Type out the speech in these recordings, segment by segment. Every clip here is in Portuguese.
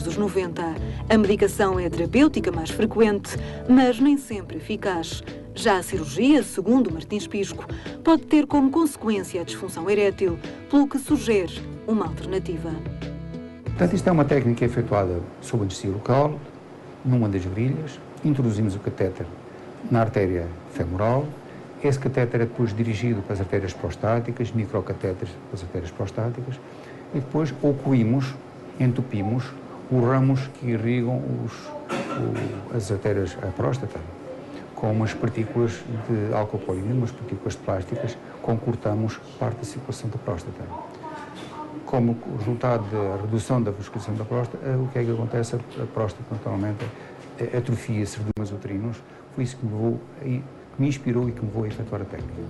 Dos 90, a medicação é a terapêutica mais frequente, mas nem sempre eficaz. Já a cirurgia, segundo Martins Pisco, pode ter como consequência a disfunção erétil, pelo que sugere uma alternativa. Portanto, isto é uma técnica efetuada sob anestesia local, numa das virilhas, introduzimos o catéter na artéria femoral, esse catéter é depois dirigido para as artérias prostáticas, microcatéteres para as artérias prostáticas, e depois ocluímos, entupimos os ramos que irrigam as artérias, a próstata, com umas partículas de álcool polinídrico, umas partículas plásticas, concurtamos parte da circulação da próstata. Como resultado da redução da vascularização da próstata, o que é que acontece? A próstata, naturalmente, atrofia-se dos uterinos. Foi isso que me inspirou e que me levou a efetuar a técnica.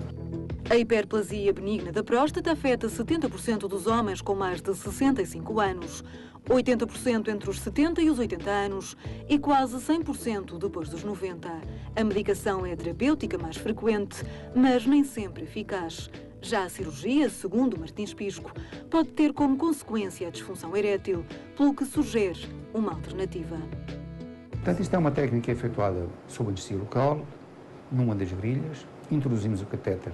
A hiperplasia benigna da próstata afeta 70% dos homens com mais de 65 anos, 80% entre os 70 e os 80 anos e quase 100% depois dos 90. A medicação é a terapêutica mais frequente, mas nem sempre eficaz. Já a cirurgia, segundo Martins Pisco, pode ter como consequência a disfunção erétil, pelo que sugere uma alternativa. Portanto, isto é uma técnica efetuada sob anestesia local, numa das virilhas, introduzimos o catéter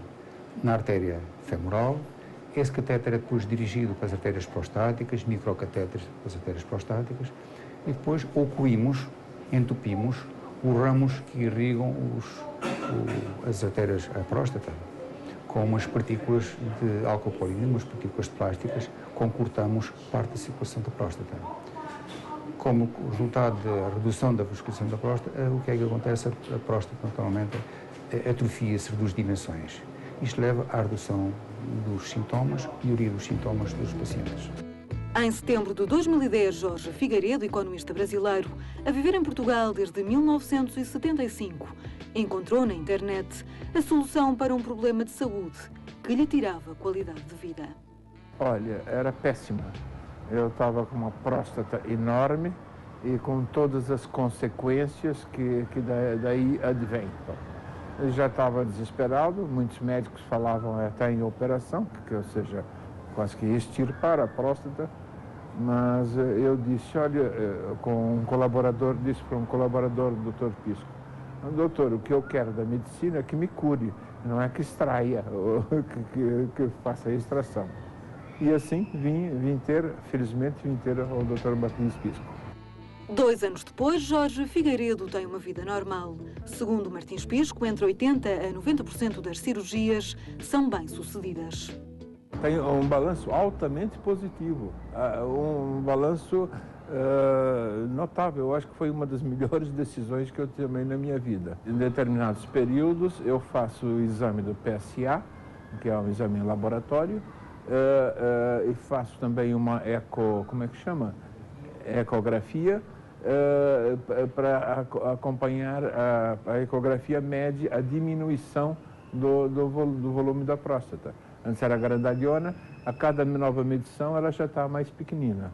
na artéria femoral, esse catéter é depois dirigido para as artérias prostáticas, microcatéteres para as artérias prostáticas, e depois ocluímos, entupimos os ramos que irrigam as artérias, a próstata, com umas partículas de álcool polinídrico, umas partículas plásticas, concurtamos parte da circulação da próstata. Como resultado da redução da vascularização da próstata, o que é que acontece? A próstata, naturalmente, atrofia-se, reduz dimensões. Isto leva à redução dos sintomas, melhoria dos sintomas dos pacientes. Em setembro de 2010, Jorge Figueiredo, economista brasileiro, a viver em Portugal desde 1975, encontrou na internet a solução para um problema de saúde que lhe tirava qualidade de vida. Olha, era péssima. Eu estava com uma próstata enorme e com todas as consequências que daí advém. Eu já estava desesperado, muitos médicos falavam até em operação, ou seja, quase que extirpar a próstata, mas eu disse, olha, com um colaborador, disse para um colaborador do Dr. Pisco, doutor, o que eu quero da medicina é que me cure, não é que extraia, que faça a extração. E assim felizmente vim ter o Dr. Martins Pisco. 2 anos depois, Jorge Figueiredo tem uma vida normal. Segundo Martins Pisco, entre 80% a 90% das cirurgias são bem-sucedidas. Tem um balanço altamente positivo, um balanço notável. Eu acho que foi uma das melhores decisões que eu tomei na minha vida. Em determinados períodos, eu faço o exame do PSA, que é um exame em laboratório, e faço também uma ecografia, para acompanhar a ecografia mede a diminuição do volume da próstata. Antes era grandalhona, a cada nova medição ela já está mais pequenina.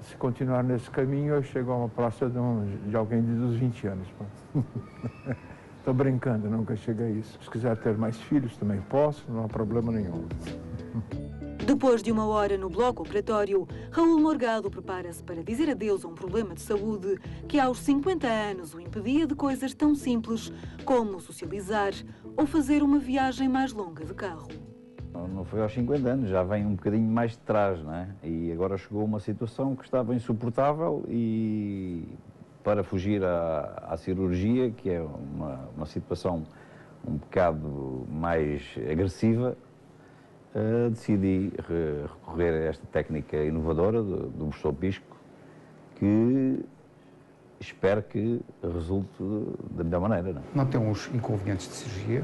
Se continuar nesse caminho, eu chego a uma próstata de alguém dos 20 anos. Estou brincando, nunca cheguei a isso. Se quiser ter mais filhos, também posso, não há problema nenhum. Depois de 1 hora no bloco operatório, Raul Morgado prepara-se para dizer adeus a um problema de saúde que aos 50 anos o impedia de coisas tão simples como socializar ou fazer uma viagem mais longa de carro. Não foi aos 50 anos, já vem um bocadinho mais de trás, não é? E agora chegou uma situação que estava insuportável e para fugir à cirurgia, que é uma situação um bocado mais agressiva, decidi recorrer a esta técnica inovadora do professor Pisco, que espero que resulte da melhor maneira. Não tem os inconvenientes de cirurgia,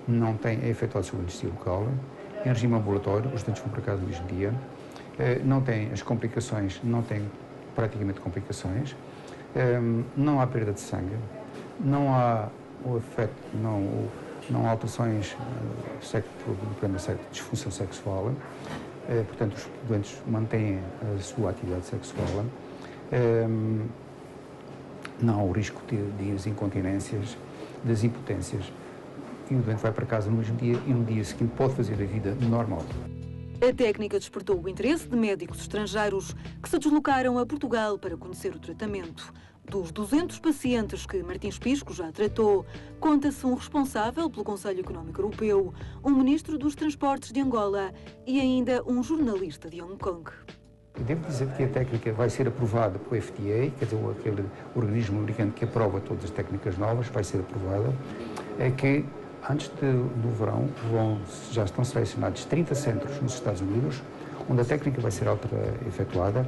não é efetuado sob anestesia local, em regime ambulatório, os doentes vão para casa no mesmo dia, não tem as complicações, não tem praticamente complicações, não há perda de sangue, não há o efeito, não há alterações de disfunção sexual, portanto os doentes mantêm a sua atividade sexual, não há o risco de incontinências, das impotências, e o doente vai para casa no mesmo dia e no dia seguinte pode fazer a vida normal. A técnica despertou o interesse de médicos estrangeiros que se deslocaram a Portugal para conhecer o tratamento. Dos 200 pacientes que Martins Pisco já tratou, conta-se um responsável pelo Conselho Económico Europeu, um ministro dos Transportes de Angola e ainda um jornalista de Hong Kong. Eu devo dizer que a técnica vai ser aprovada pelo FDA, quer dizer, aquele organismo americano que aprova todas as técnicas novas, vai ser aprovada. É que antes do verão já estão selecionados 30 centros nos Estados Unidos, onde a técnica vai ser efetuada.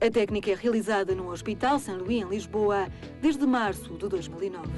A técnica é realizada no Hospital Saint Louis, em Lisboa, desde março de 2009.